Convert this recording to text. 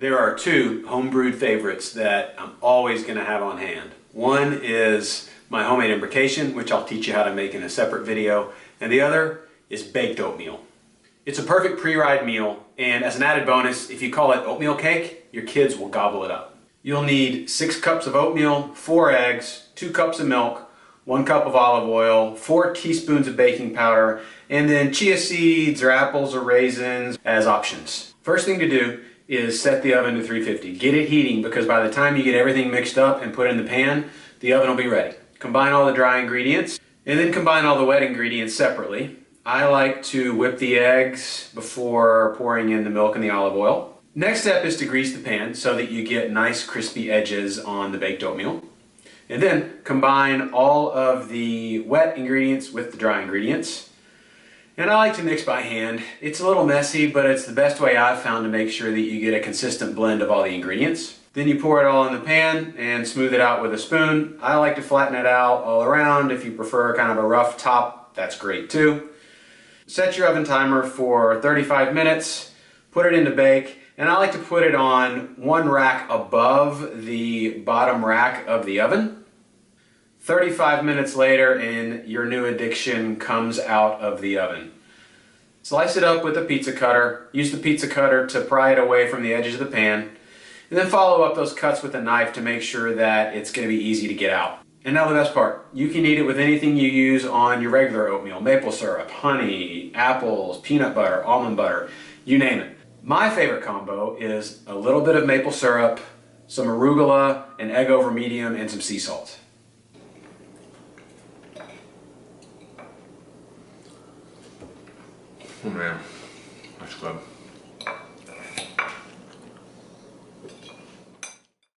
There are two homebrewed favorites that I'm always going to have on hand. One is my homemade imbrication, which I'll teach you how to make in a separate video, and the other is baked oatmeal. It's a perfect pre-ride meal, and as an added bonus, if you call it oatmeal cake, your kids will gobble it up. You'll need 6 cups of oatmeal, 4 eggs, 2 cups of milk, 1 cup of olive oil, 4 teaspoons of baking powder, and then chia seeds or apples or raisins as options. First thing to do is set the oven to 350. Get it heating, because by the time you get everything mixed up and put in the pan, the oven will be ready. Combine all the dry ingredients and then combine all the wet ingredients separately. I like to whip the eggs before pouring in the milk and the olive oil. Next step is to grease the pan so that you get nice crispy edges on the baked oatmeal. And then combine all of the wet ingredients with the dry ingredients. And I like to mix by hand. It's a little messy, but it's the best way I've found to make sure that you get a consistent blend of all the ingredients. Then you pour it all in the pan and smooth it out with a spoon. I like to flatten it out all around. If you prefer kind of a rough top, that's great too. Set your oven timer for 35 minutes, put it into bake, and I like to put it on one rack above the bottom rack of the oven. 35 minutes later and your new addiction comes out of the oven. Slice it up with a pizza cutter. Use the pizza cutter to pry it away from the edges of the pan. And then follow up those cuts with a knife to make sure that it's going to be easy to get out. And now the best part. You can eat it with anything you use on your regular oatmeal. Maple syrup, honey, apples, peanut butter, almond butter, you name it. My favorite combo is a little bit of maple syrup, some arugula, an egg over medium, and some sea salt. Oh man, that's good.